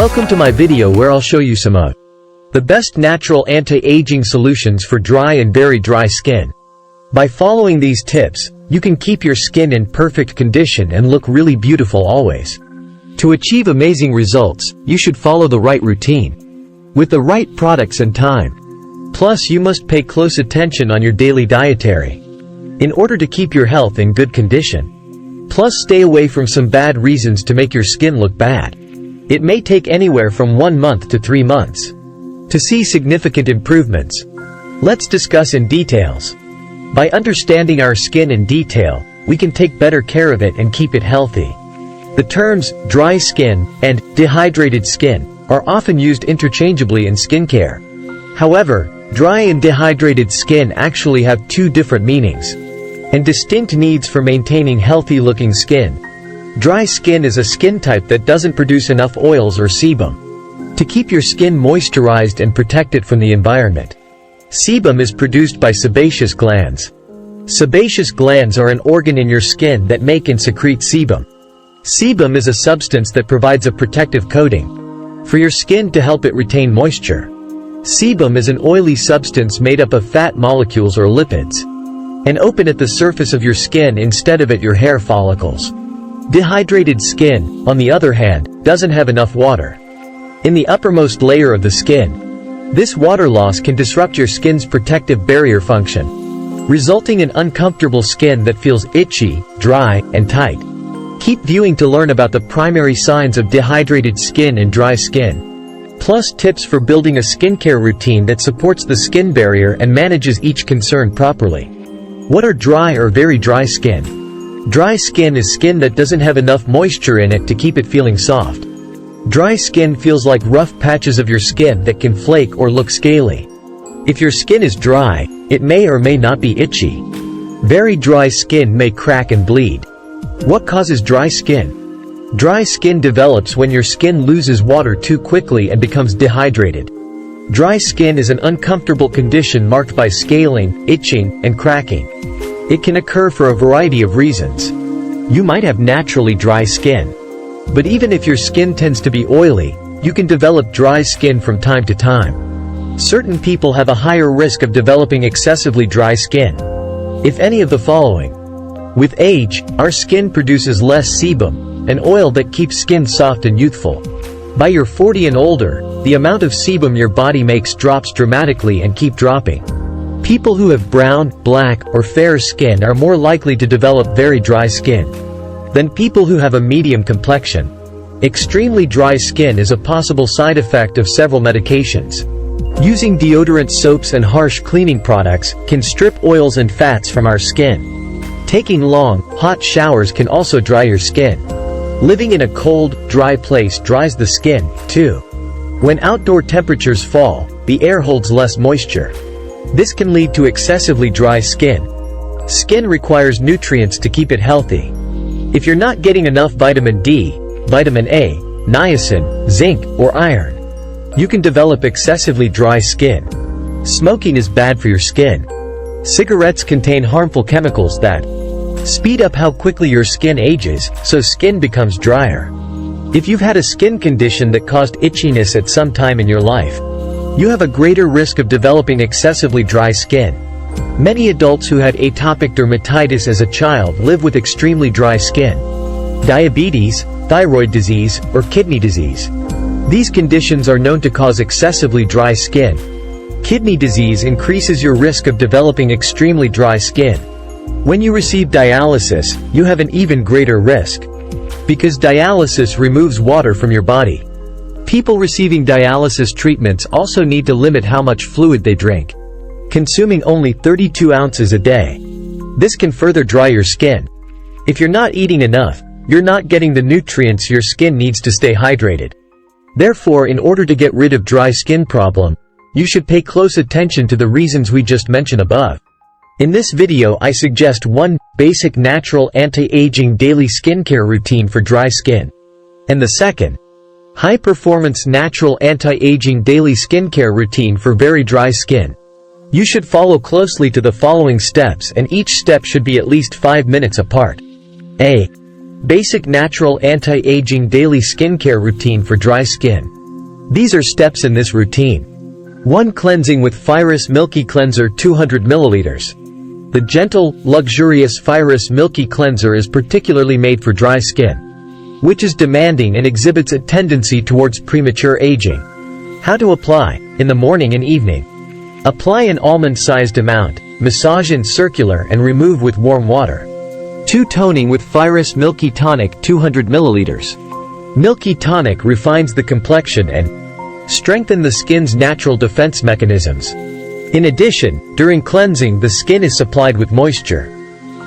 Welcome to my video where I'll show you some of the best natural anti-aging solutions for dry and very dry skin. By following these tips, you can keep your skin in perfect condition and look really beautiful always. To achieve amazing results, you should follow the right routine, with the right products and time. Plus, you must pay close attention on your daily dietary, in order to keep your health in good condition. Plus, stay away from some bad reasons to make your skin look bad. It may take anywhere from 1 month to 3 months to see significant improvements. Let's discuss in details. By understanding our skin in detail, we can take better care of it and keep it healthy. The terms dry skin and dehydrated skin are often used interchangeably in skincare. However, dry and dehydrated skin actually have two different meanings and distinct needs for maintaining healthy-looking skin. Dry skin is a skin type that doesn't produce enough oils or sebum to keep your skin moisturized and protect it from the environment. Sebum is produced by sebaceous glands. Sebaceous glands are an organ in your skin that make and secrete sebum. Sebum is a substance that provides a protective coating for your skin to help it retain moisture. Sebum is an oily substance made up of fat molecules or lipids, and open at the surface of your skin instead of at your hair follicles. Dehydrated skin, on the other hand, doesn't have enough water in the uppermost layer of the skin. This water loss can disrupt your skin's protective barrier function, resulting in uncomfortable skin that feels itchy, dry, and tight. Keep viewing to learn about the primary signs of dehydrated skin and dry skin, plus tips for building a skincare routine that supports the skin barrier and manages each concern properly. What are dry or very dry skin? Dry skin is skin that doesn't have enough moisture in it to keep it feeling soft. Dry skin feels like rough patches of your skin that can flake or look scaly. If your skin is dry, it may or may not be itchy. Very dry skin may crack and bleed. What causes dry skin? Dry skin develops when your skin loses water too quickly and becomes dehydrated. Dry skin is an uncomfortable condition marked by scaling, itching, and cracking. It can occur for a variety of reasons. You might have naturally dry skin, but even if your skin tends to be oily, you can develop dry skin from time to time. Certain people have a higher risk of developing excessively dry skin, if any of the following. With age, our skin produces less sebum, an oil that keeps skin soft and youthful. By your 40 and older, the amount of sebum your body makes drops dramatically and keep dropping. People who have brown, black, or fair skin are more likely to develop very dry skin than people who have a medium complexion. Extremely dry skin is a possible side effect of several medications. Using deodorant, soaps, and harsh cleaning products can strip oils and fats from our skin. Taking long, hot showers can also dry your skin. Living in a cold, dry place dries the skin, too. When outdoor temperatures fall, the air holds less moisture. This can lead to excessively dry skin. Skin requires nutrients to keep it healthy. If you're not getting enough vitamin D, vitamin A, niacin, zinc, or iron, you can develop excessively dry skin. Smoking is bad for your skin. Cigarettes contain harmful chemicals that speed up how quickly your skin ages, so skin becomes drier. If you've had a skin condition that caused itchiness at some time in your life, you have a greater risk of developing excessively dry skin. Many adults who had atopic dermatitis as a child live with extremely dry skin. Diabetes, thyroid disease, or kidney disease. These conditions are known to cause excessively dry skin. Kidney disease increases your risk of developing extremely dry skin. When you receive dialysis, you have an even greater risk, because dialysis removes water from your body. People receiving dialysis treatments also need to limit how much fluid they drink, consuming only 32 ounces a day. This can further dry your skin. If you're not eating enough, you're not getting the nutrients your skin needs to stay hydrated. Therefore, in order to get rid of dry skin problem, you should pay close attention to the reasons we just mentioned above. In this video, I suggest one basic natural anti-aging daily skincare routine for dry skin, and the second, high-performance natural anti-aging daily skincare routine for very dry skin. You should follow closely to the following steps, and each step should be at least 5 minutes apart. A. Basic natural anti-aging daily skincare routine for dry skin. These are steps in this routine. 1. Cleansing with Porous Milky Cleanser 200 ml. The gentle, luxurious Porous Milky Cleanser is particularly made for dry skin, which is demanding and exhibits a tendency towards premature aging. How to apply. In the morning and evening. Apply an almond-sized amount, massage in circular and remove with warm water. 2. Toning with Porous Milky Tonic 200 ml. Milky Tonic refines the complexion and strengthens the skin's natural defense mechanisms. In addition, during cleansing the skin is supplied with moisture.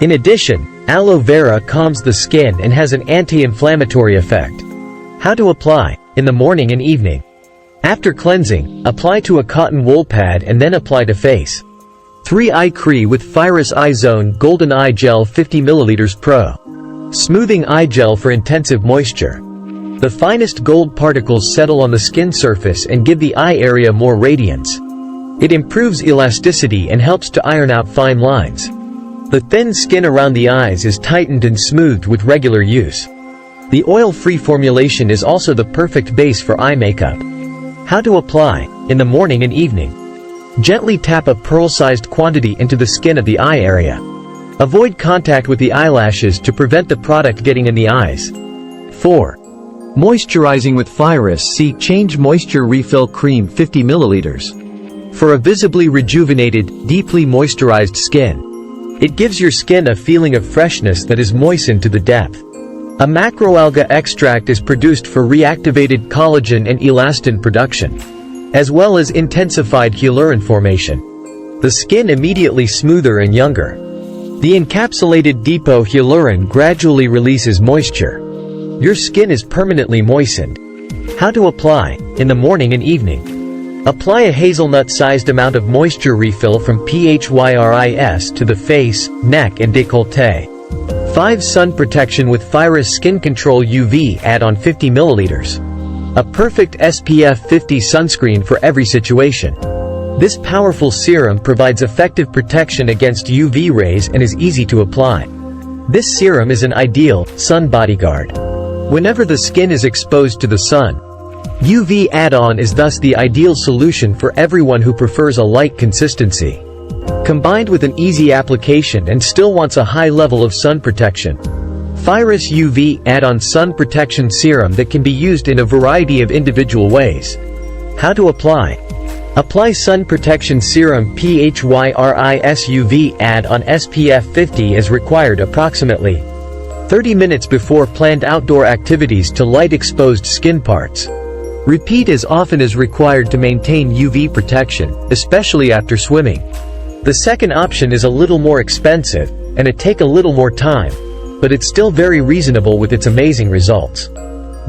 In addition, aloe vera calms the skin and has an anti-inflammatory effect. How to apply. In the morning and evening. After cleansing, apply to a cotton wool pad and then apply to face. 3. Eye cream with Porous Eye Zone Golden Eye Gel 50 ml Pro. Smoothing eye gel for intensive moisture. The finest gold particles settle on the skin surface and give the eye area more radiance. It improves elasticity and helps to iron out fine lines. The thin skin around the eyes is tightened and smoothed with regular use. The oil-free formulation is also the perfect base for eye makeup. How to apply. In the morning and evening. Gently tap a pearl-sized quantity into the skin of the eye area. Avoid contact with the eyelashes to prevent the product getting in the eyes. 4. Moisturizing with Porous C Change Moisture Refill Cream 50 ml. For a visibly rejuvenated, deeply moisturized skin. It gives your skin a feeling of freshness that is moistened to the depth. A macroalga extract is produced for reactivated collagen and elastin production, as well as intensified hyaluron formation. The skin immediately smoother and younger. The encapsulated depot hyaluron gradually releases moisture. Your skin is permanently moistened. How to apply. In the morning and evening. Apply a hazelnut-sized amount of moisture refill from PHYRIS to the face, neck and décolleté. 5. Sun protection with Porous Skin Control UV add-on 50 ml. A perfect SPF 50 sunscreen for every situation. This powerful serum provides effective protection against UV rays and is easy to apply. This serum is an ideal sun bodyguard whenever the skin is exposed to the sun. UV add-on is thus the ideal solution for everyone who prefers a light consistency, combined with an easy application and still wants a high level of sun protection. Porous UV add-on sun protection serum that can be used in a variety of individual ways. How to apply. Apply sun protection serum PHYRIS UV add-on SPF 50 as required approximately 30 minutes before planned outdoor activities to light-exposed skin parts. Repeat as often as required to maintain UV protection, especially after swimming. The second option is a little more expensive, and it takes a little more time, but it's still very reasonable with its amazing results.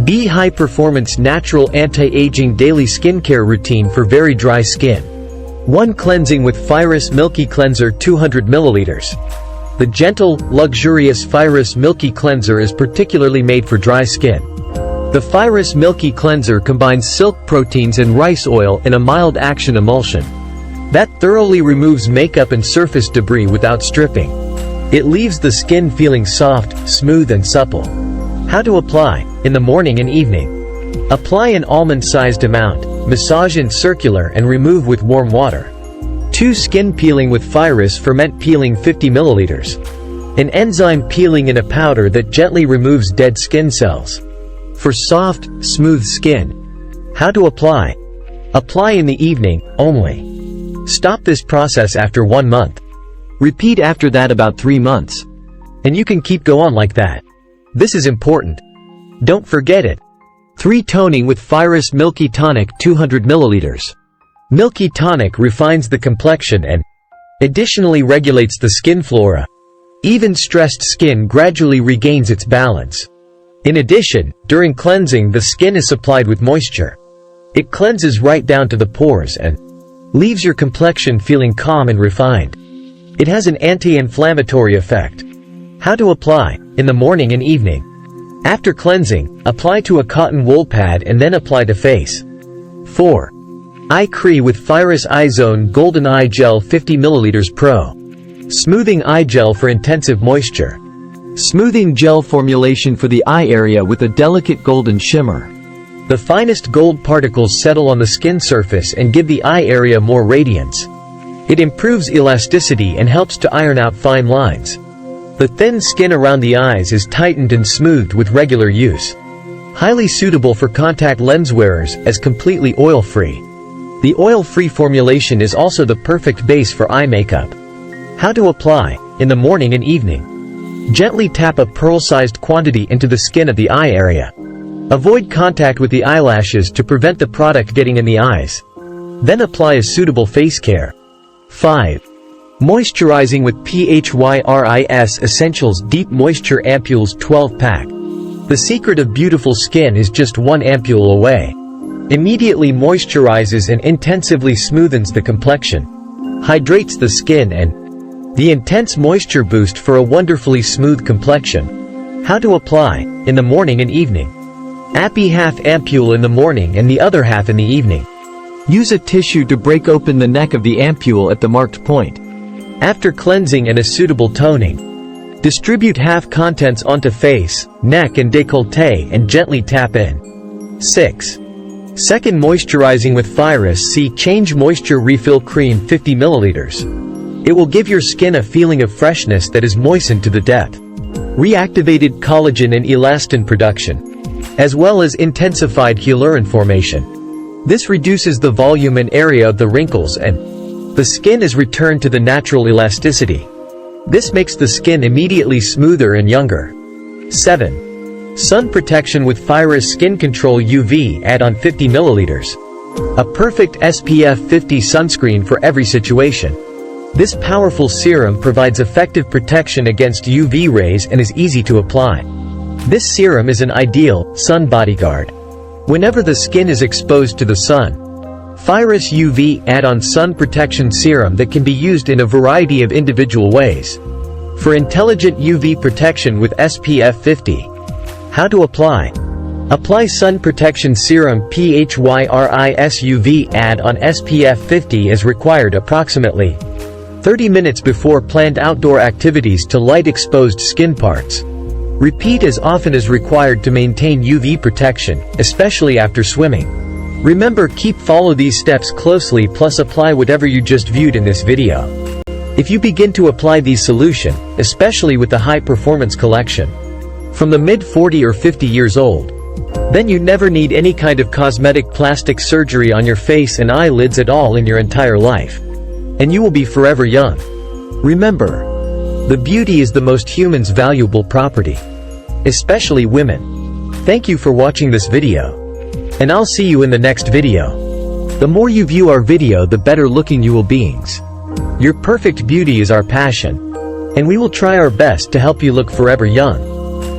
B. High Performance Natural Anti-Aging Daily Skincare Routine for Very Dry Skin. 1. Cleansing with Porous Milky Cleanser 200 ml. The gentle, luxurious Porous Milky Cleanser is particularly made for dry skin. The Porous Milky Cleanser combines silk proteins and rice oil in a mild action emulsion that thoroughly removes makeup and surface debris without stripping. It leaves the skin feeling soft, smooth and supple. How to apply. In the morning and evening. Apply an almond-sized amount, massage in circular and remove with warm water. 2. Skin peeling with Porous Ferment Peeling 50 ml. An enzyme peeling in a powder that gently removes dead skin cells. For soft, smooth skin. How to apply. Apply in the evening, only. Stop this process after 1 month. Repeat after that about 3 months. And you can keep going like that. This is important. Don't forget it. 3. Toning with Porous Milky Tonic 200 ml. Milky Tonic refines the complexion and additionally regulates the skin flora. Even stressed skin gradually regains its balance. In addition, during cleansing the skin is supplied with moisture. It cleanses right down to the pores and leaves your complexion feeling calm and refined. It has an anti-inflammatory effect. How to apply. In the morning and evening. After cleansing, apply to a cotton wool pad and then apply to face. 4. Eye cream with Porous Eye Zone Golden Eye Gel 50 ml Pro. Smoothing eye gel for intensive moisture. Smoothing gel formulation for the eye area with a delicate golden shimmer. The finest gold particles settle on the skin surface and give the eye area more radiance. It improves elasticity and helps to iron out fine lines. The thin skin around the eyes is tightened and smoothed with regular use. Highly suitable for contact lens wearers, as completely oil-free. The oil-free formulation is also the perfect base for eye makeup. How to apply: in the morning and evening. Gently tap a pearl-sized quantity into the skin of the eye area. Avoid contact with the eyelashes to prevent the product getting in the eyes. Then apply a suitable face care. 5. Moisturizing with PHYRIS Essentials Deep Moisture Ampules 12-pack. The secret of beautiful skin is just one ampule away. Immediately moisturizes and intensively smoothens the complexion. Hydrates the skin and the intense moisture boost for a wonderfully smooth complexion. How to apply: in the morning and evening. Apply half ampule in the morning and the other half in the evening. Use a tissue to break open the neck of the ampule at the marked point. After cleansing and a suitable toning, distribute half contents onto face, neck and décolleté and gently tap in. 6. Second, moisturizing with Phyris C Change Moisture Refill Cream 50 ml. It will give your skin a feeling of freshness that is moistened to the depth. Reactivated collagen and elastin production, as well as intensified hyaluron formation. This reduces the volume and area of the wrinkles and the skin is returned to the natural elasticity. This makes the skin immediately smoother and younger. 7. Sun protection with Phyris Skin Control UV Add-on 50 ml. A perfect SPF 50 sunscreen for every situation. This powerful serum provides effective protection against UV rays and is easy to apply. This serum is an ideal sun bodyguard whenever the skin is exposed to the sun. Phyris UV Add-on Sun Protection Serum that can be used in a variety of individual ways. For intelligent UV protection with SPF 50. How to apply: apply Sun Protection Serum PHYRIS UV Add-on SPF 50 as required approximately 30 minutes before planned outdoor activities to light-exposed skin parts. Repeat as often as required to maintain UV protection, especially after swimming. Remember, follow these steps closely plus apply whatever you just viewed in this video. If you begin to apply these solution, especially with the high-performance collection, from the mid-40 or 50 years old, then you never need any kind of cosmetic plastic surgery on your face and eyelids at all in your entire life. And you will be forever young. Remember, the beauty is the most human's valuable property. Especially women. Thank you for watching this video. And I'll see you in the next video. The more you view our video, the better looking you will beings. Your perfect beauty is our passion. And we will try our best to help you look forever young.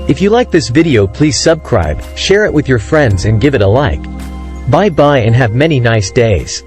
If you like this video, please subscribe, share it with your friends and give it a like. Bye bye and have many nice days.